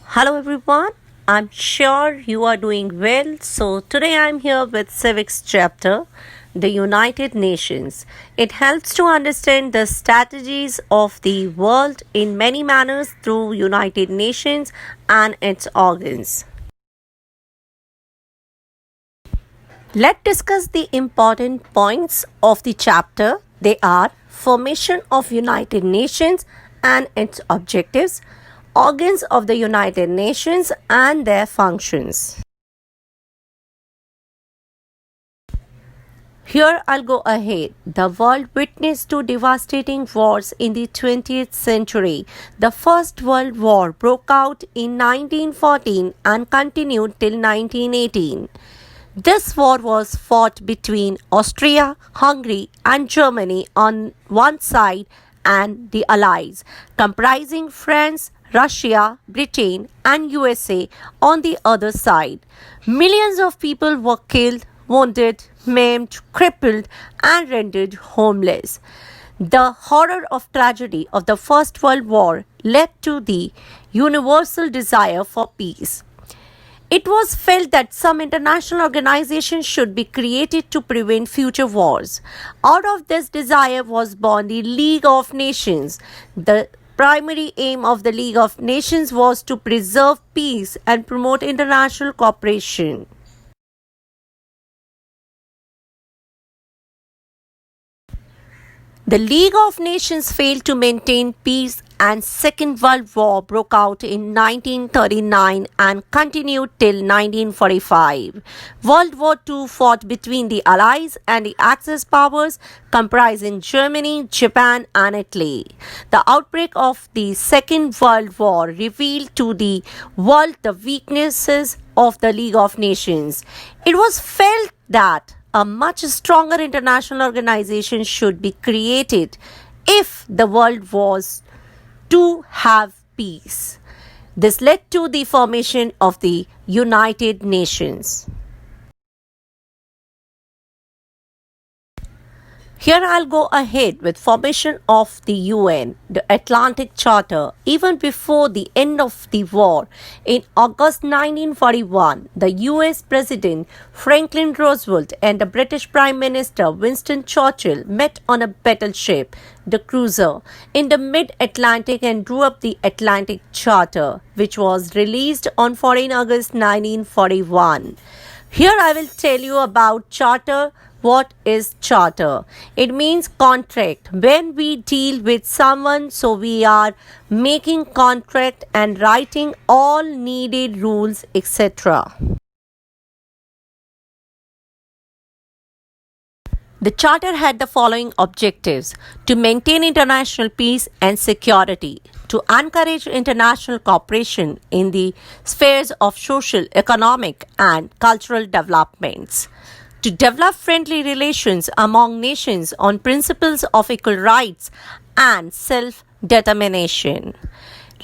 Hello everyone, I'm sure you are doing well. So today I'm here with Civics chapter, the United Nations. It helps to understand the strategies of the world in many manners through United Nations and its organs. Let's discuss the important points of the chapter. They are formation of United Nations and its objectives, organs of the United Nations and their functions. Here I'll go ahead. The world witnessed two devastating wars in the 20th century. The First World War broke out in 1914 and continued till 1918. This war was fought between Austria, Hungary, and Germany on one side and the Allies, comprising France, Russia, Britain, and USA on the other side. Millions of people were killed, wounded, maimed, crippled, and rendered homeless. The horror of tragedy of the First World War led to the universal desire for peace. It was felt that some international organization should be created to prevent future wars. Out of this desire was born the League of Nations. The primary aim of the League of Nations was to preserve peace and promote international cooperation. The League of Nations failed to maintain peace and Second World War broke out in 1939 and continued till 1945. World War II fought between the Allies and the Axis powers comprising Germany, Japan and Italy. The outbreak of the Second World War revealed to the world the weaknesses of the League of Nations. It was felt that a much stronger international organization should be created if the world was to have peace. This led to the formation of the United Nations. Here I'll go ahead with formation of the UN, the Atlantic Charter. Even before the end of the war, in August 1941, the US President Franklin Roosevelt and the British Prime Minister Winston Churchill met on a battleship, the cruiser, in the mid-Atlantic and drew up the Atlantic Charter, which was released on 14 August 1941. Here I will tell you about Charter. What is charter? It means contract. When we deal with someone, so we are making contract and writing all needed rules, etc. The Charter had the following objectives: to maintain international peace and security, to encourage international cooperation in the spheres of social, economic, and cultural developments, to develop friendly relations among nations on principles of equal rights and self-determination.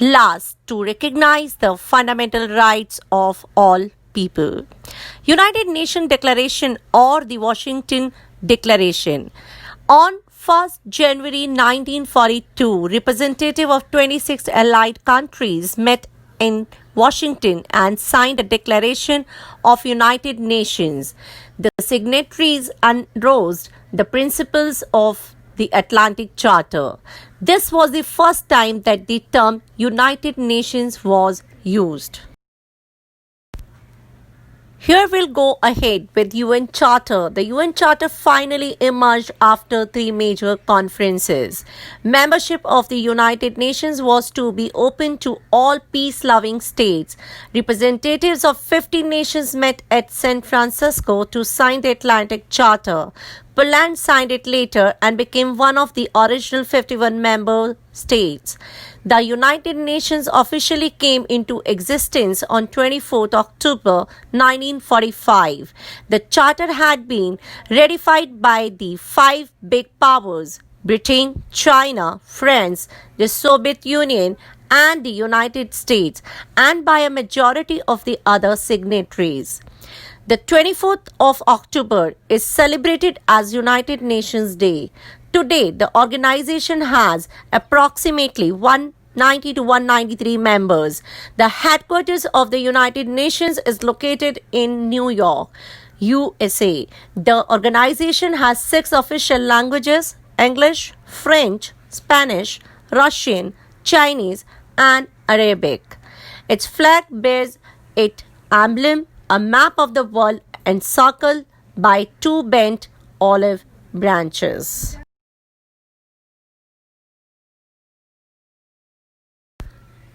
Last, to recognize the fundamental rights of all people. United Nations Declaration or the Washington Declaration. On 1st January 1942, representatives of 26 allied countries met in Washington and signed a Declaration of United Nations. The signatories endorsed the principles of the Atlantic Charter. This was the first time that the term United Nations was used. Here we'll go ahead with UN Charter. The UN Charter finally emerged after three major conferences. Membership of the United Nations was to be open to all peace-loving states. Representatives of 50 nations met at San Francisco to sign the Atlantic Charter. Poland signed it later and became one of the original 51 member states. The United Nations officially came into existence on 24th October 1945. The Charter had been ratified by the five big powers: Britain, China, France, the Soviet Union, and the United States, and by a majority of the other signatories. The 24th of October is celebrated as United Nations Day. Today, the organization has approximately 1 90 to 193 members. The headquarters of the United Nations is located in New York, USA. The organization has 6 official languages: English, French, Spanish, Russian, Chinese, and Arabic. Its flag bears its emblem, a map of the world encircled by 2 bent olive branches.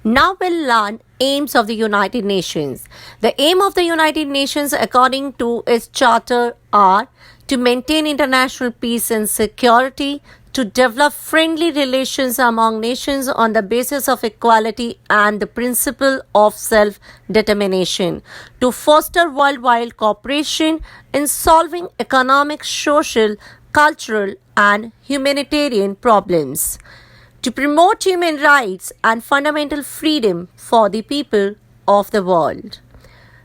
Now we'll learn aims of the United Nations. The aim of the United Nations according to its charter are to maintain international peace and security, to develop friendly relations among nations on the basis of equality and the principle of self-determination, to foster worldwide cooperation in solving economic, social, cultural, and humanitarian problems, to promote human rights and fundamental freedom for the people of the world,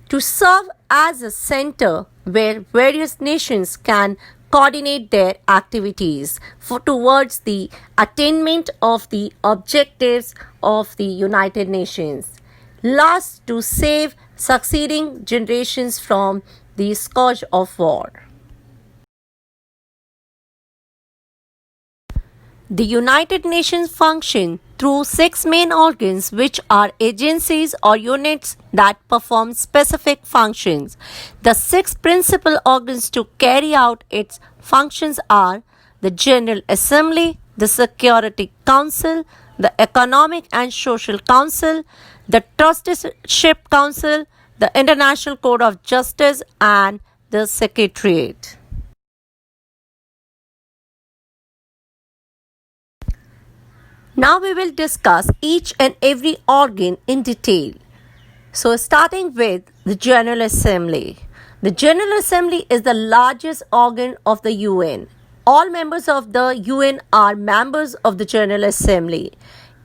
to serve as a center where various nations can coordinate their activities towards the attainment of the objectives of the United Nations. Last, to save succeeding generations from the scourge of war. The United Nations function through 6 main organs, which are agencies or units that perform specific functions. The 6 principal organs to carry out its functions are the General Assembly, the Security Council, the Economic and Social Council, the Trusteeship Council, the International Court of Justice, and the Secretariat. Now we will discuss each and every organ in detail. So starting with the General Assembly. The General Assembly is the largest organ of the UN. All members of the UN are members of the General Assembly.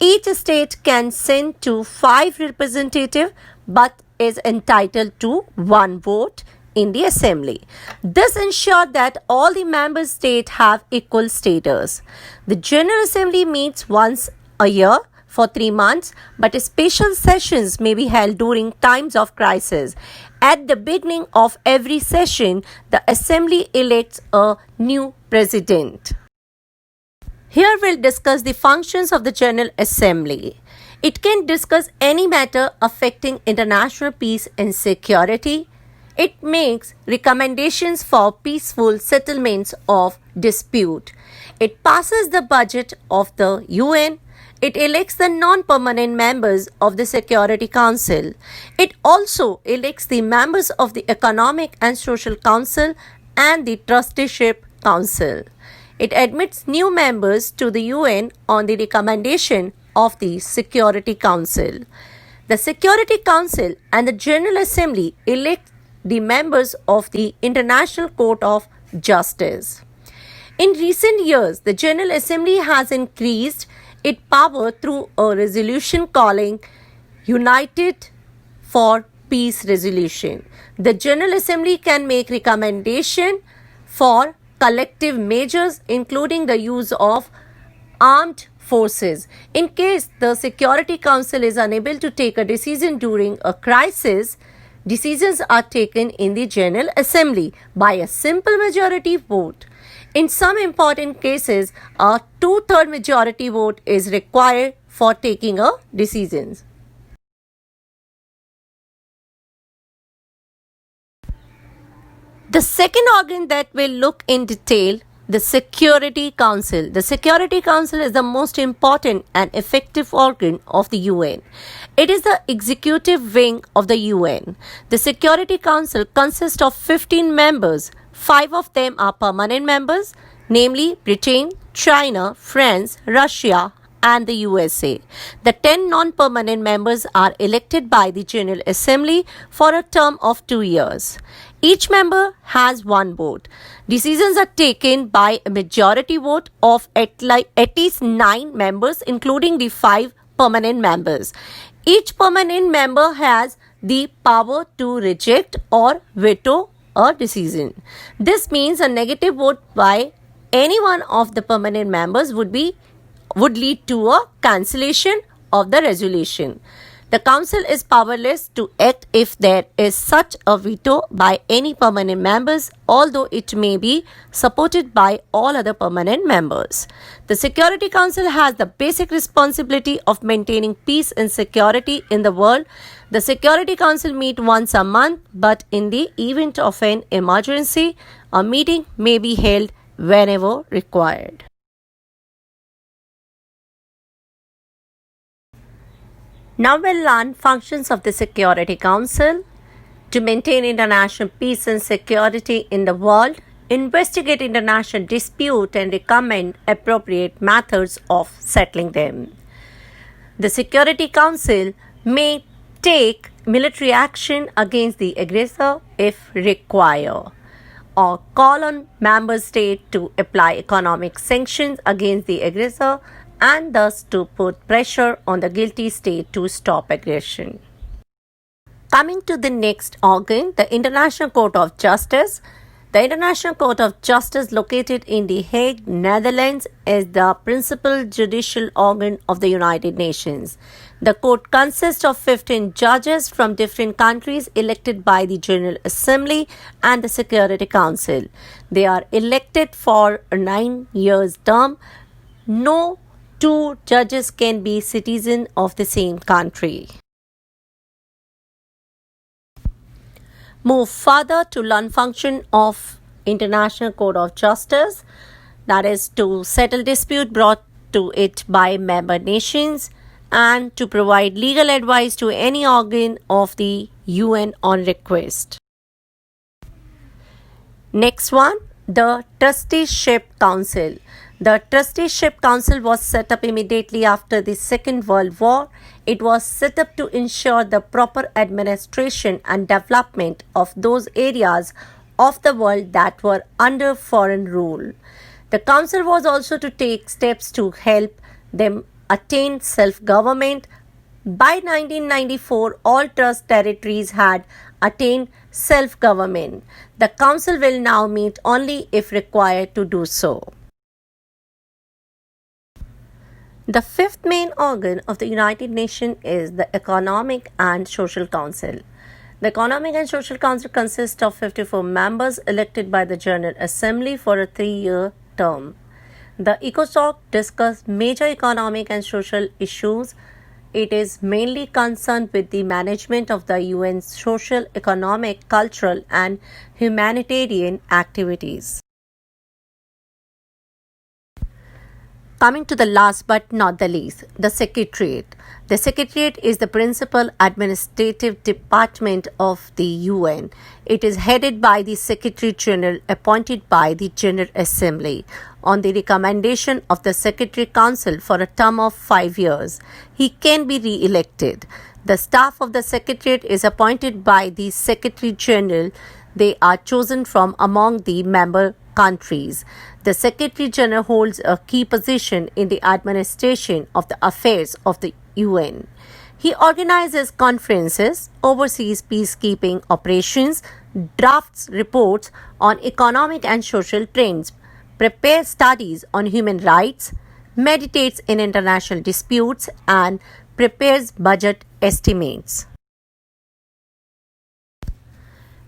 Each state can send to 5 representatives but is entitled to 1 vote in the assembly. This ensures that all the member states have equal status. The General Assembly meets once a year for 3 months, but special sessions may be held during times of crisis. At the beginning of every session, the Assembly elects a new president. Here we'll discuss the functions of the General Assembly. It can discuss any matter affecting international peace and security. It makes recommendations for peaceful settlements of dispute. It passes the budget of the UN. It elects the non-permanent members of the Security Council. It also elects the members of the Economic and Social Council and the Trusteeship Council. It admits new members to the UN on the recommendation of the Security Council. The Security Council and the General Assembly elect the members of the International Court of Justice. In recent years, the General Assembly has increased its power through a resolution calling United for Peace Resolution. The General Assembly can make recommendation for collective measures including the use of armed forces. In case the Security Council is unable to take a decision during a crisis, decisions are taken in the General Assembly by a simple majority vote. In some important cases, a 2/3 majority vote is required for taking a decision. The second organ that we'll look in detail, the Security Council. The Security Council is the most important and effective organ of the UN. It is the executive wing of the UN. The Security Council consists of 15 members. 5 of them are permanent members, namely Britain, China, France, Russia, and the USA. The 10 non-permanent members are elected by the General Assembly for a term of 2 years. Each member has 1 vote. Decisions are taken by a majority vote of at least 9 members, including the 5 permanent members. Each permanent member has the power to reject or veto a decision. This means a negative vote by any one of the permanent members would lead to a cancellation of the resolution. The Council is powerless to act if there is such a veto by any permanent members, although it may be supported by all other permanent members. The Security Council has the basic responsibility of maintaining peace and security in the world. The Security Council meets once a month, but in the event of an emergency, a meeting may be held whenever required. Now we'll learn functions of the Security Council: to maintain international peace and security in the world, investigate international disputes and recommend appropriate methods of settling them. The Security Council may take military action against the aggressor if required, or call on member states to apply economic sanctions against the aggressor and thus to put pressure on the guilty state to stop aggression. Coming to the next organ, the International Court of Justice. The International Court of Justice, located in The Hague, Netherlands, is the principal judicial organ of the United Nations. The court consists of 15 judges from different countries elected by the General Assembly and the Security Council. They are elected for a 9-year term. No two judges can be citizens of the same country. Move further to learn function of International Court of Justice, that is to settle dispute brought to it by member nations and to provide legal advice to any organ of the UN on request. Next one, the Trusteeship Council. The Trusteeship Council was set up immediately after the Second World War. It was set up to ensure the proper administration and development of those areas of the world that were under foreign rule. The Council was also to take steps to help them attain self-government. By 1994, all trust territories had attained self-government. The Council will now meet only if required to do so. The fifth main organ of the United Nations is the Economic and Social Council. The Economic and Social Council consists of 54 members elected by the General Assembly for a 3-year term. The ECOSOC discusses major economic and social issues. It is mainly concerned with the management of the UN's social, economic, cultural, and humanitarian activities. Coming to the last but not the least, the Secretariat. The Secretariat is the principal administrative department of the UN. It is headed by the Secretary General appointed by the General Assembly on the recommendation of the Secretary Council for a term of 5 years. He can be re-elected. The staff of the Secretariat is appointed by the Secretary General. They are chosen from among the member countries. The Secretary General holds a key position in the administration of the affairs of the UN. He organizes conferences, oversees peacekeeping operations, drafts reports on economic and social trends, prepares studies on human rights, meditates in international disputes, and prepares budget estimates.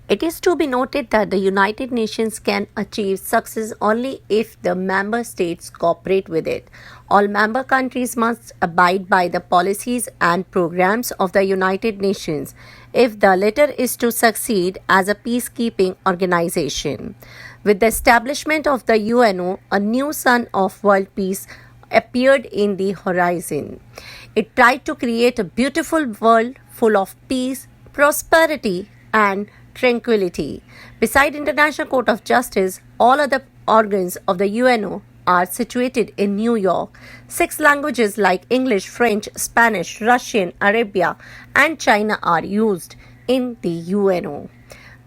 It is to be noted that the United Nations can achieve success only if the member states cooperate with it. All member countries must abide by the policies and programs of the United Nations if the latter is to succeed as a peacekeeping organization. With the establishment of the UNO, a new sun of world peace appeared in the horizon. It tried to create a beautiful world full of peace, prosperity, and tranquility. Beside International Court of Justice, all other organs of the UNO are situated in New York. 6 languages like English, French, Spanish, Russian, Arabia, and China are used in the UNO.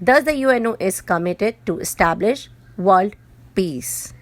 Thus, the UNO is committed to establish world peace.